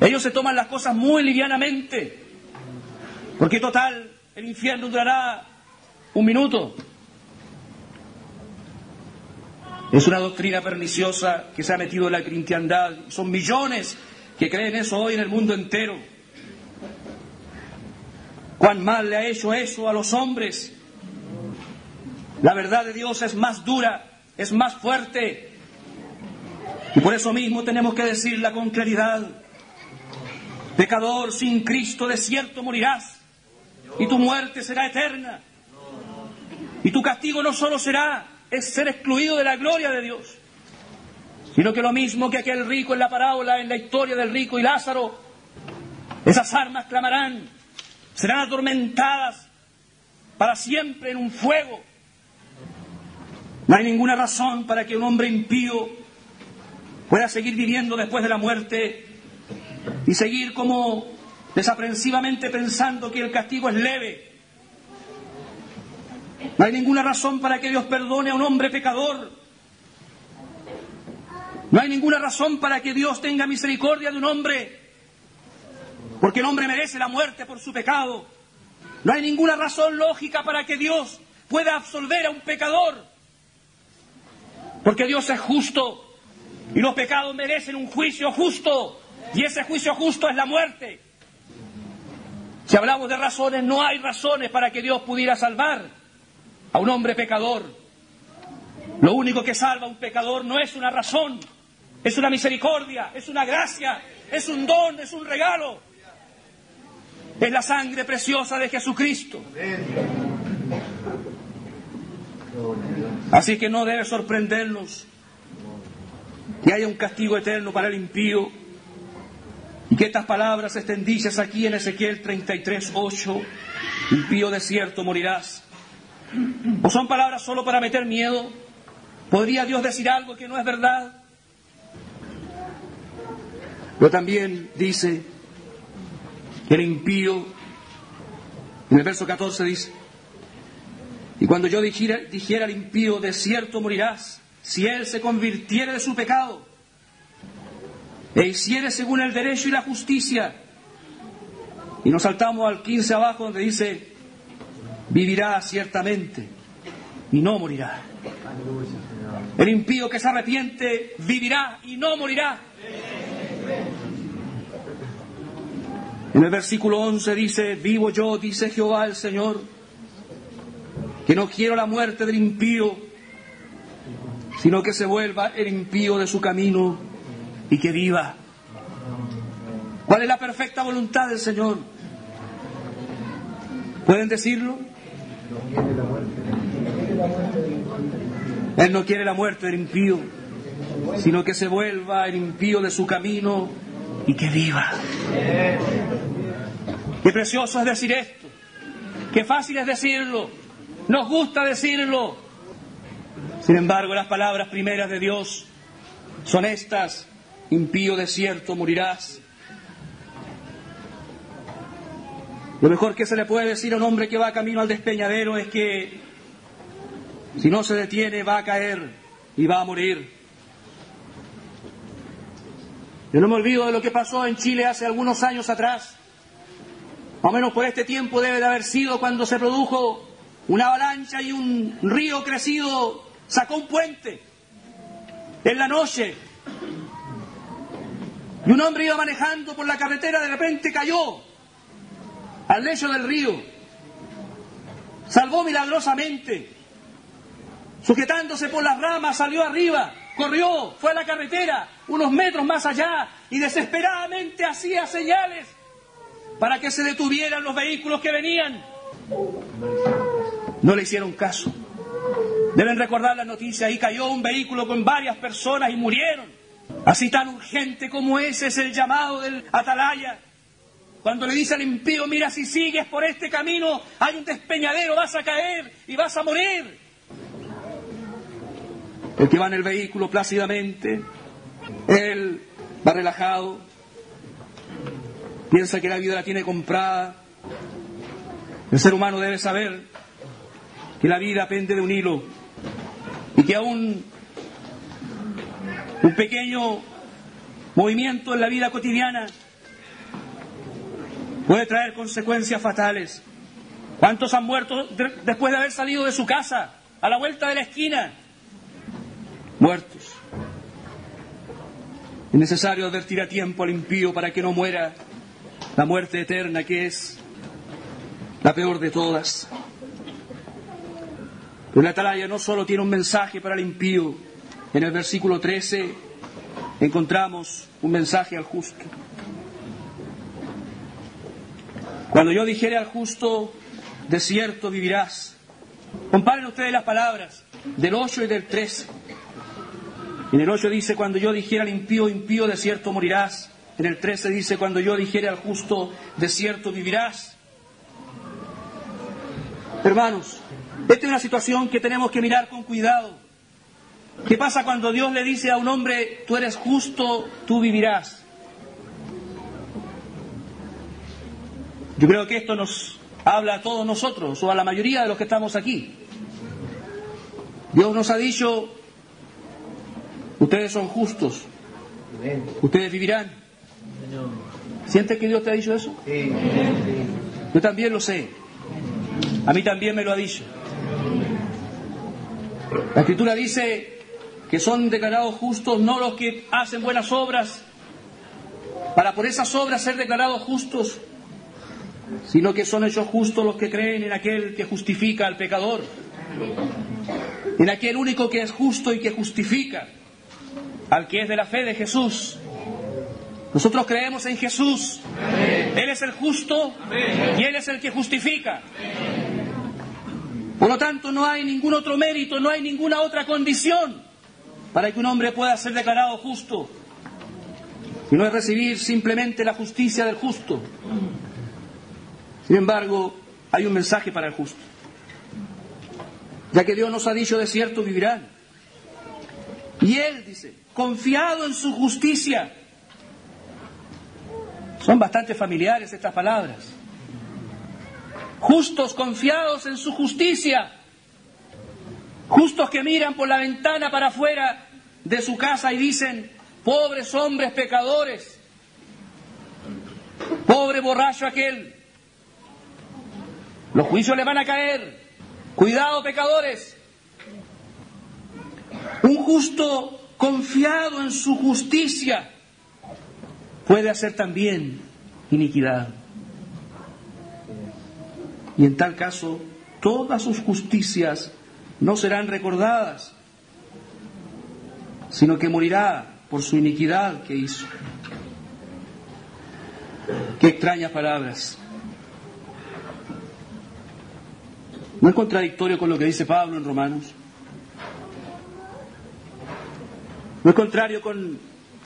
Ellos se toman las cosas muy livianamente, porque total, el infierno durará un minuto. Es una doctrina perniciosa que se ha metido en la cristiandad. Son millones que creen eso hoy en el mundo entero. Cuán mal le ha hecho eso a los hombres. La verdad de Dios es más dura, es más fuerte. Y por eso mismo tenemos que decirla con claridad. Pecador, sin Cristo de cierto morirás, y tu muerte será eterna. Y tu castigo no solo será ser excluido de la gloria de Dios, sino que lo mismo que aquel rico en la parábola, en la historia del rico y Lázaro, esas almas clamarán, serán atormentadas para siempre en un fuego. No hay ninguna razón para que un hombre impío pueda seguir viviendo después de la muerte y seguir como desaprensivamente pensando que el castigo es leve. No hay ninguna razón para que Dios perdone a un hombre pecador. No hay ninguna razón para que Dios tenga misericordia de un hombre, porque el hombre merece la muerte por su pecado. No hay ninguna razón lógica para que Dios pueda absolver a un pecador, porque Dios es justo y los pecados merecen un juicio justo, y ese juicio justo es la muerte. Si hablamos de razones, no hay razones para que Dios pudiera salvar a un hombre pecador. Lo único que salva a un pecador no es una razón, es una misericordia, es una gracia, es un don, es un regalo. Es la sangre preciosa de Jesucristo. Así que no debe sorprendernos que haya un castigo eterno para el impío y que estas palabras estén dichas aquí en Ezequiel 33:8, impío de cierto morirás. ¿O son palabras solo para meter miedo? ¿Podría Dios decir algo que no es verdad? Pero también dice que el impío, en el verso 14 dice, y cuando yo dijera al impío, de cierto morirás, si él se convirtiere de su pecado e hiciere según el derecho y la justicia. Y nos saltamos al 15 abajo donde dice, vivirá ciertamente y no morirá. El impío que se arrepiente vivirá y no morirá. En el versículo 11 dice, vivo yo, dice Jehová el Señor, que no quiero la muerte del impío, sino que se vuelva el impío de su camino y que viva. ¿Cuál es la perfecta voluntad del Señor? ¿Pueden decirlo? Él no quiere la muerte del impío, sino que se vuelva el impío de su camino y que viva. Qué precioso es decir esto, qué fácil es decirlo, nos gusta decirlo. Sin embargo, las palabras primeras de Dios son estas: impío de cierto morirás. Lo mejor que se le puede decir a un hombre que va camino al despeñadero es que si no se detiene va a caer y va a morir. Yo no me olvido de lo que pasó en Chile hace algunos años atrás. Más o menos por este tiempo debe de haber sido cuando se produjo una avalancha y un río crecido sacó un puente en la noche. Y un hombre iba manejando por la carretera, de repente cayó al lecho del río. Salvó milagrosamente. Sujetándose por las ramas, salió arriba, corrió, fue a la carretera, unos metros más allá, y desesperadamente hacía señales para que se detuvieran los vehículos que venían. No le hicieron caso. Deben recordar la noticia, ahí cayó un vehículo con varias personas y murieron. Así tan urgente como ese es el llamado del atalaya. Cuando le dice al impío, mira, si sigues por este camino, hay un despeñadero, vas a caer y vas a morir. El que va en el vehículo plácidamente, él va relajado, piensa que la vida la tiene comprada. El ser humano debe saber que la vida pende de un hilo y que aún un pequeño movimiento en la vida cotidiana puede traer consecuencias fatales. ¿Cuántos han muerto después de haber salido de su casa, a la vuelta de la esquina? Muertos. Es necesario advertir a tiempo al impío para que no muera la muerte eterna, que es la peor de todas. Pero el atalaya no solo tiene un mensaje para el impío. En el versículo 13 encontramos un mensaje al justo. Cuando yo dijere al justo, de cierto vivirás. Comparen ustedes las palabras del 8 y del 13. En el 8 dice, cuando yo dijere al impío, impío, de cierto morirás. En el 13 dice, cuando yo dijere al justo, de cierto vivirás. Hermanos, esta es una situación que tenemos que mirar con cuidado. ¿Qué pasa cuando Dios le dice a un hombre, tú eres justo, tú vivirás? Yo creo que esto nos habla a todos nosotros, o a la mayoría de los que estamos aquí. Dios nos ha dicho, ustedes son justos, ustedes vivirán. ¿Sientes que Dios te ha dicho eso? Yo también lo sé. A mí también me lo ha dicho. La Escritura dice que son declarados justos no los que hacen buenas obras para por esas obras ser declarados justos, sino que son hechos justos los que creen en aquel que justifica al pecador, en aquel único que es justo y que justifica, al que es de la fe de Jesús. Nosotros creemos en Jesús. Él es el justo y Él es el que justifica. Por lo tanto, no hay ningún otro mérito, no hay ninguna otra condición para que un hombre pueda ser declarado justo, sino es recibir simplemente la justicia del justo. Sin embargo, hay un mensaje para el justo, ya que Dios nos ha dicho, de cierto vivirán. Y Él dice, confiado en su justicia. Son bastante familiares estas palabras. Justos confiados en su justicia. Justos que miran por la ventana para afuera de su casa y dicen, pobres hombres pecadores, pobre borracho aquel, los juicios le van a caer, cuidado pecadores. Un justo confiado en su justicia puede hacer también iniquidad. Y en tal caso, todas sus justicias no serán recordadas, sino que morirá por su iniquidad que hizo. Qué extrañas palabras. ¿No es contradictorio con lo que dice Pablo en Romanos? ¿No es contrario con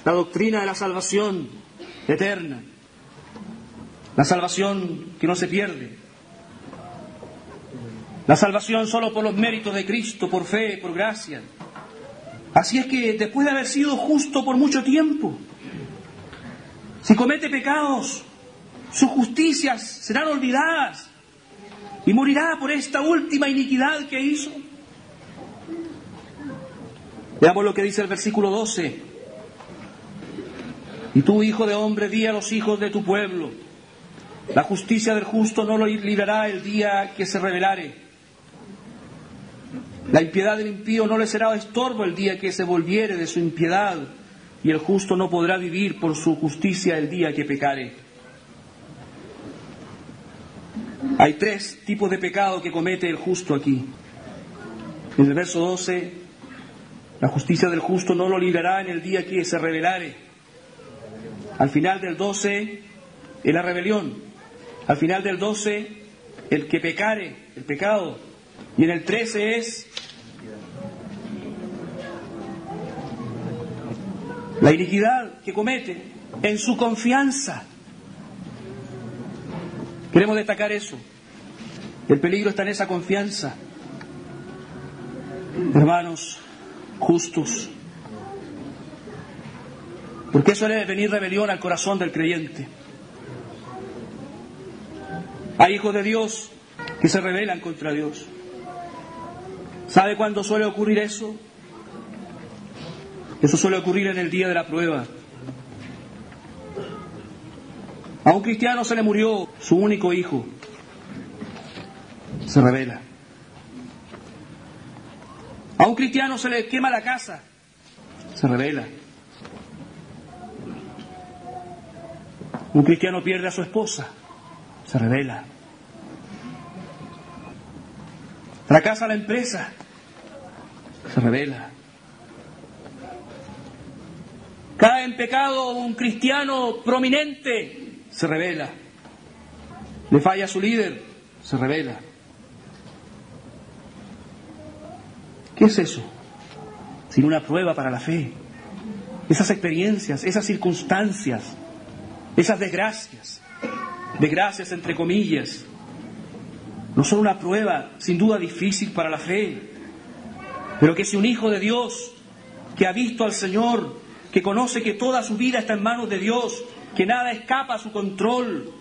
la doctrina de la salvación eterna? La salvación que no se pierde. La salvación solo por los méritos de Cristo, por fe, por gracia. Así es que después de haber sido justo por mucho tiempo, si comete pecados, sus justicias serán olvidadas y morirá por esta última iniquidad que hizo. Veamos lo que dice el versículo 12. Y tú, hijo de hombre, di a los hijos de tu pueblo, la justicia del justo no lo librará el día que se rebelare. La impiedad del impío no le será estorbo el día que se volviere de su impiedad, y el justo no podrá vivir por su justicia el día que pecare. Hay tres tipos de pecado que comete el justo aquí. En el verso 12, la justicia del justo no lo librará en el día que se rebelare. Al final del 12, es la rebelión. Al final del 12, el que pecare, el pecado. Y en el 13 es la iniquidad que comete en su confianza. Queremos destacar eso. El peligro está en esa confianza. Hermanos justos, ¿por qué suele venir rebelión al corazón del creyente? Hay hijos de Dios que se rebelan contra Dios. ¿Sabe cuándo suele ocurrir eso? Eso suele ocurrir en el día de la prueba. A un cristiano se le murió su único hijo. Se rebela. A un cristiano se le quema la casa. Se rebela. Un cristiano pierde a su esposa. Se rebela. Fracasa la empresa. Se rebela. Cae en pecado un cristiano prominente. Se rebela. Le falla a su líder. Se rebela. ¿Qué es eso? Sino una prueba para la fe. Esas experiencias, esas circunstancias, esas desgracias entre comillas, no son una prueba sin duda difícil para la fe, pero que si un hijo de Dios que ha visto al Señor, que conoce que toda su vida está en manos de Dios, que nada escapa a su control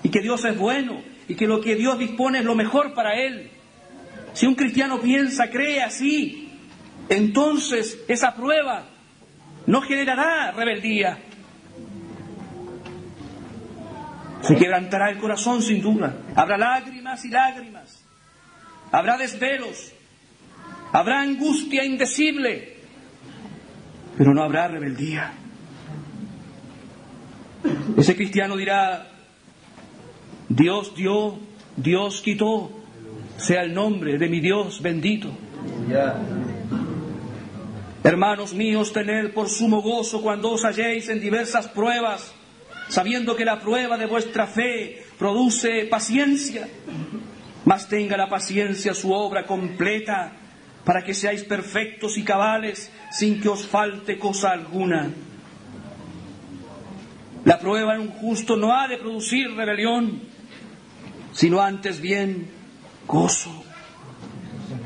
y que Dios es bueno y que lo que Dios dispone es lo mejor para él, si un cristiano piensa, cree así, entonces esa prueba no generará rebeldía. Se quebrantará el corazón sin duda. Habrá lágrimas y lágrimas. Habrá desvelos. Habrá angustia indecible. Pero no habrá rebeldía. Ese cristiano dirá, Dios dio, Dios quitó. Sea el nombre de mi Dios bendito. Hermanos míos, tened por sumo gozo cuando os halléis en diversas pruebas, sabiendo que la prueba de vuestra fe produce paciencia. Mas tenga la paciencia su obra completa, para que seáis perfectos y cabales, sin que os falte cosa alguna. La prueba en un justo no ha de producir rebelión, sino antes bien gozo.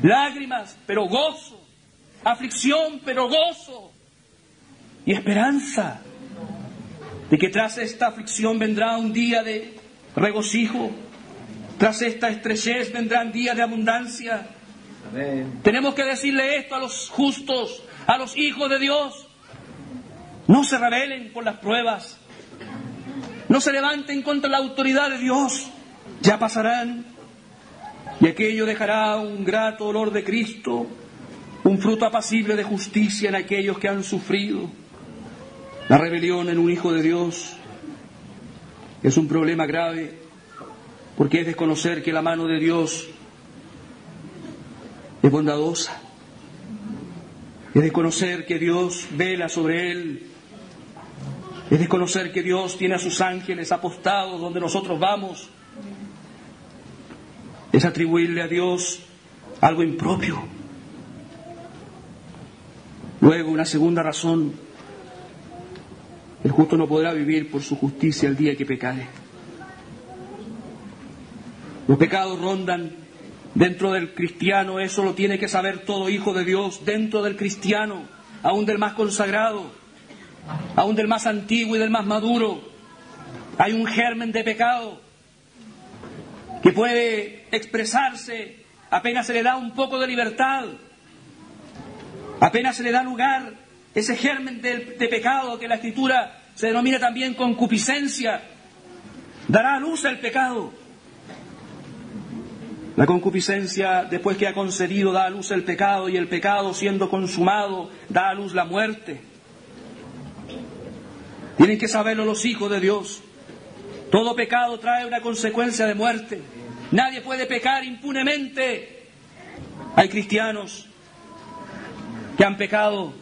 Lágrimas, pero gozo. Aflicción, pero gozo. Y esperanza de que tras esta aflicción vendrá un día de regocijo. Tras esta estrechez vendrán días de abundancia. Amén. Tenemos que decirle esto a los justos, a los hijos de Dios. No se rebelen por las pruebas. No se levanten contra la autoridad de Dios. Ya pasarán. Y aquello dejará un grato olor de Cristo, un fruto apacible de justicia en aquellos que han sufrido. La rebelión en un hijo de Dios es un problema grave, porque es desconocer que la mano de Dios es bondadosa. Es desconocer que Dios vela sobre él. Es desconocer que Dios tiene a sus ángeles apostados donde nosotros vamos. Es atribuirle a Dios algo impropio. Luego, una segunda razón: el justo no podrá vivir por su justicia el día que pecare. Los pecados rondan dentro del cristiano, eso lo tiene que saber todo hijo de Dios. Dentro del cristiano, aún del más consagrado, aún del más antiguo y del más maduro, hay un germen de pecado que puede expresarse apenas se le da un poco de libertad, apenas se le da lugar. Ese germen de pecado que la Escritura se denomina también concupiscencia, dará a luz el pecado. La concupiscencia, después que ha concedido, da a luz el pecado, y el pecado, siendo consumado, da a luz la muerte. Tienen que saberlo los hijos de Dios. Todo pecado trae una consecuencia de muerte. Nadie puede pecar impunemente. Hay cristianos que han pecado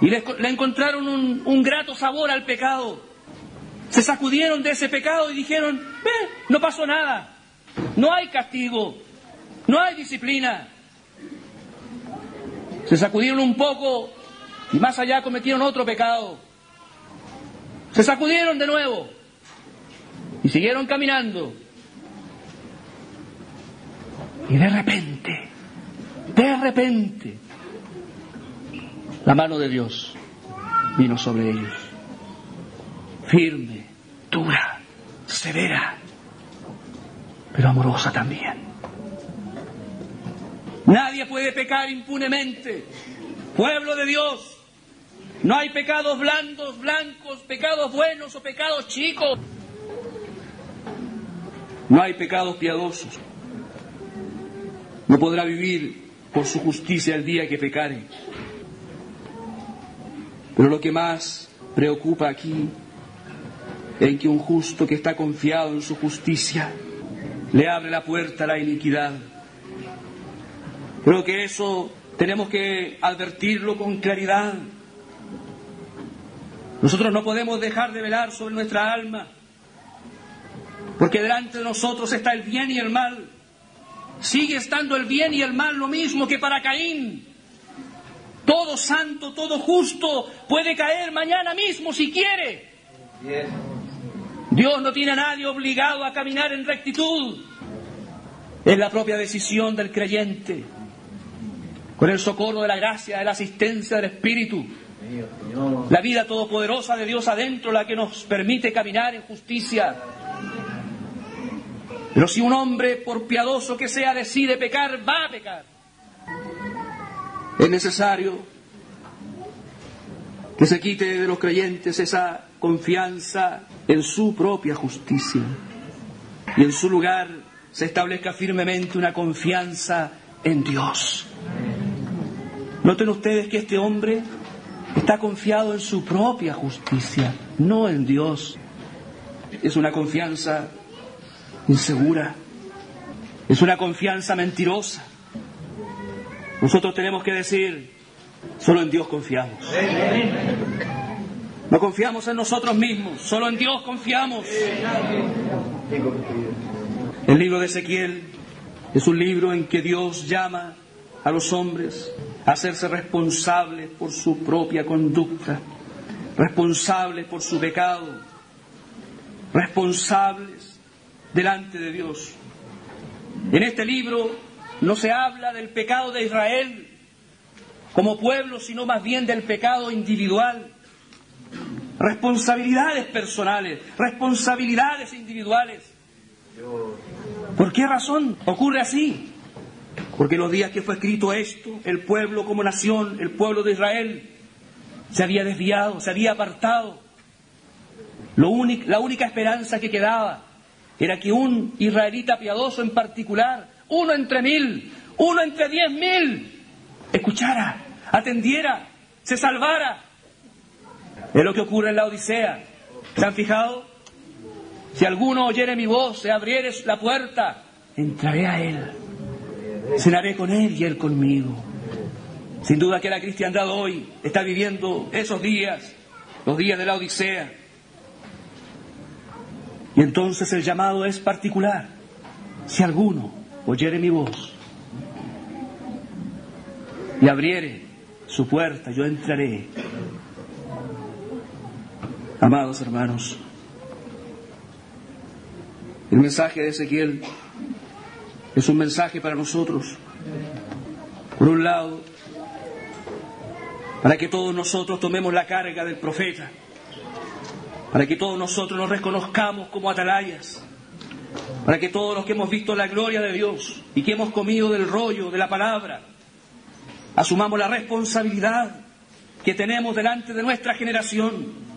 y le encontraron un grato sabor al pecado. Se sacudieron de ese pecado y dijeron, no pasó nada, no hay castigo, no hay disciplina. Se sacudieron un poco y más allá cometieron otro pecado. Se sacudieron de nuevo y siguieron caminando. Y de repente, la mano de Dios vino sobre ellos. Firme, dura, severa, pero amorosa también. Nadie puede pecar impunemente. Pueblo de Dios, no hay pecados blandos, blancos, pecados buenos o pecados chicos. No hay pecados piadosos. No podrá vivir por su justicia el día que pecare. Pero lo que más preocupa aquí es que un justo que está confiado en su justicia le abre la puerta a la iniquidad. Creo que eso tenemos que advertirlo con claridad. Nosotros no podemos dejar de velar sobre nuestra alma, porque delante de nosotros está el bien y el mal. Sigue estando el bien y el mal lo mismo que para Caín. Todo santo, todo justo puede caer mañana mismo si quiere. Dios no tiene a nadie obligado a caminar en rectitud. Es la propia decisión del creyente, con el socorro de la gracia, de la asistencia del Espíritu, la vida todopoderosa de Dios adentro, la que nos permite caminar en justicia. Pero si un hombre, por piadoso que sea, decide pecar, va a pecar. Es necesario que se quite de los creyentes esa confianza en su propia justicia y en su lugar se establezca firmemente una confianza en Dios. Noten ustedes que este hombre está confiado en su propia justicia, no en Dios. Es una confianza insegura, es una confianza mentirosa. Nosotros tenemos que decir, solo en Dios confiamos. No confiamos en nosotros mismos, solo en Dios confiamos. El libro de Ezequiel es un libro en que Dios llama a los hombres a hacerse responsables por su propia conducta, responsables por su pecado, responsables delante de Dios. En este libro no se habla del pecado de Israel como pueblo, sino más bien del pecado individual. Responsabilidades personales, responsabilidades individuales. ¿Por qué razón ocurre así? Porque los días que fue escrito esto, el pueblo como nación, el pueblo de Israel, se había desviado, se había apartado. La única esperanza que quedaba era que un israelita piadoso en particular, uno entre 1000, uno entre 10.000, escuchara, atendiera, se salvara. Es lo que ocurre en la Odisea. ¿Se han fijado? Si alguno oyere mi voz, se abriere la puerta, entraré a él, cenaré con él y él conmigo. Sin duda que la cristiandad hoy está viviendo esos días, los días de la Odisea. Y entonces el llamado es particular. Si alguno oyere mi voz y abriere su puerta, yo entraré. Amados hermanos, el mensaje de Ezequiel es un mensaje para nosotros. Por un lado, para que todos nosotros tomemos la carga del profeta, para que todos nosotros nos reconozcamos como atalayas, para que todos los que hemos visto la gloria de Dios y que hemos comido del rollo de la palabra, asumamos la responsabilidad que tenemos delante de nuestra generación.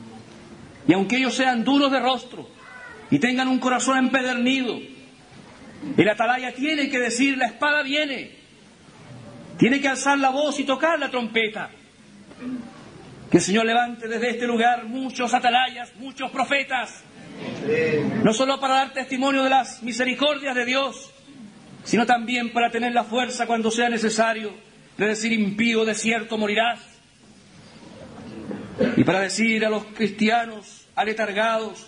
Y aunque ellos sean duros de rostro y tengan un corazón empedernido, el atalaya tiene que decir, la espada viene, tiene que alzar la voz y tocar la trompeta. Que el Señor levante desde este lugar muchos atalayas, muchos profetas, no solo para dar testimonio de las misericordias de Dios, sino también para tener la fuerza cuando sea necesario de decir, impío de cierto morirás, y para decir a los cristianos aletargados,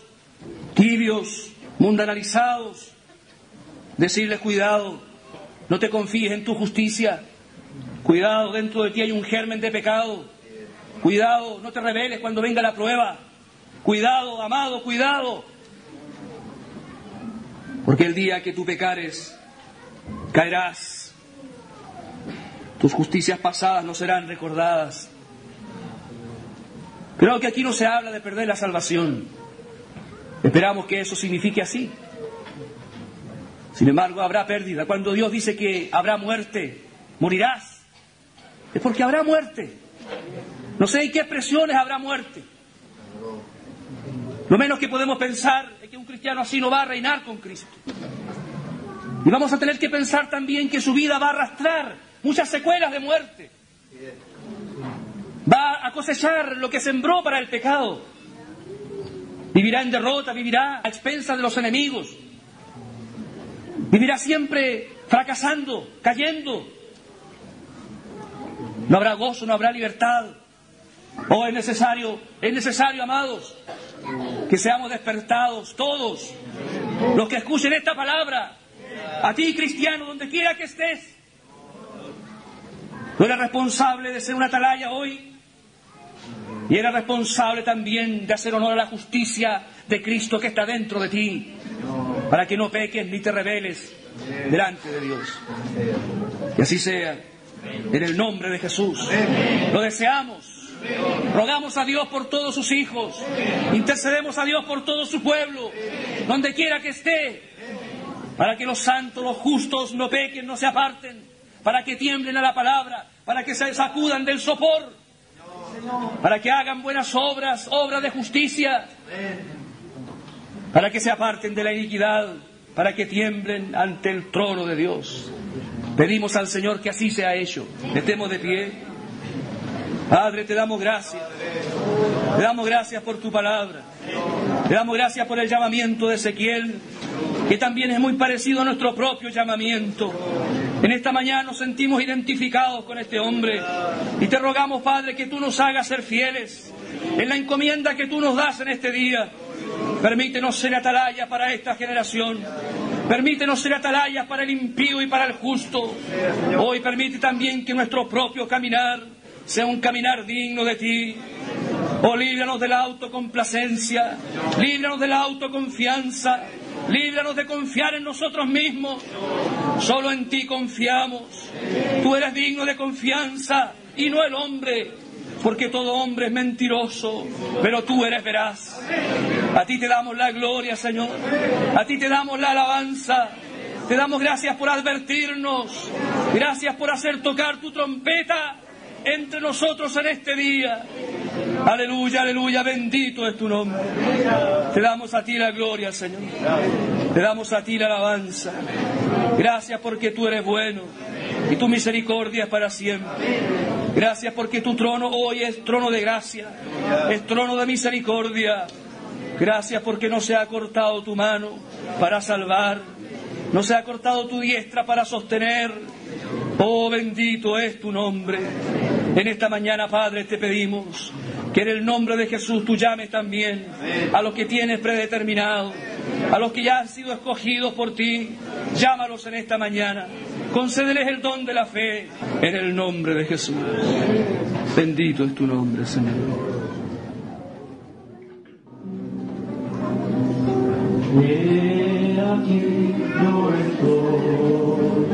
tibios, mundanalizados, decirles cuidado, no te confíes en tu justicia, cuidado, dentro de ti hay un germen de pecado, cuidado, no te rebeles cuando venga la prueba, cuidado, amado, cuidado, porque el día que tú pecares, caerás, tus justicias pasadas no serán recordadas. Creo que aquí no se habla de perder la salvación, esperamos que eso signifique así. Sin embargo, habrá pérdida. Cuando Dios dice que habrá muerte, morirás, es porque habrá muerte. No sé en qué expresiones habrá muerte. Lo menos que podemos pensar es que un cristiano así no va a reinar con Cristo. Y vamos a tener que pensar también que su vida va a arrastrar muchas secuelas de muerte. Va a cosechar lo que sembró para el pecado. Vivirá en derrota, vivirá a expensas de los enemigos. Vivirá siempre fracasando, cayendo. No habrá gozo, no habrá libertad. Oh, es necesario, amados, que seamos despertados todos los que escuchen esta palabra. A ti, cristiano, donde quiera que estés. Tú eres responsable de ser una atalaya hoy. Y eres responsable también de hacer honor a la justicia de Cristo que está dentro de ti, para que no peques ni te rebeles delante de Dios. Que así sea, en el nombre de Jesús. Lo deseamos. Rogamos a Dios por todos sus hijos. Intercedemos a Dios por todo su pueblo, donde quiera que esté, para que los santos, los justos no pequen, no se aparten, para que tiemblen a la palabra, para que se sacudan del sopor, para que hagan buenas obras, obras de justicia, para que se aparten de la iniquidad, para que tiemblen ante el trono de Dios. Pedimos al Señor que así sea hecho. Estemos de pie. Padre, te damos gracias. Te damos gracias por tu palabra. Te damos gracias por el llamamiento de Ezequiel, que también es muy parecido a nuestro propio llamamiento. En esta mañana nos sentimos identificados con este hombre y te rogamos, Padre, que tú nos hagas ser fieles en la encomienda que tú nos das en este día. Permítenos ser atalaya para esta generación. Permítenos ser atalaya para el impío y para el justo. Hoy permite también que nuestro propio caminar sea un caminar digno de ti. Oh, líbranos de la autocomplacencia, líbranos de la autoconfianza, líbranos de confiar en nosotros mismos. Solo en ti confiamos. Tú eres digno de confianza y no el hombre, porque todo hombre es mentiroso, pero tú eres veraz. A ti te damos la gloria, Señor. A ti te damos la alabanza. Te damos gracias por advertirnos. Gracias por hacer tocar tu trompeta entre nosotros en este día. Aleluya, aleluya, bendito es tu nombre. Te damos a ti la gloria, Señor. Te damos a ti la alabanza. Gracias porque tú eres bueno y tu misericordia es para siempre. Gracias porque tu trono hoy es trono de gracia, es trono de misericordia. Gracias porque no se ha cortado tu mano para salvar, no se ha cortado tu diestra para sostener. Oh, bendito es tu nombre. En esta mañana, Padre, te pedimos que en el nombre de Jesús tú llames también a los que tienes predeterminado, a los que ya han sido escogidos por ti. Llámalos en esta mañana. Concédeles el don de la fe en el nombre de Jesús. Bendito es tu nombre, Señor. He aquí yo estoy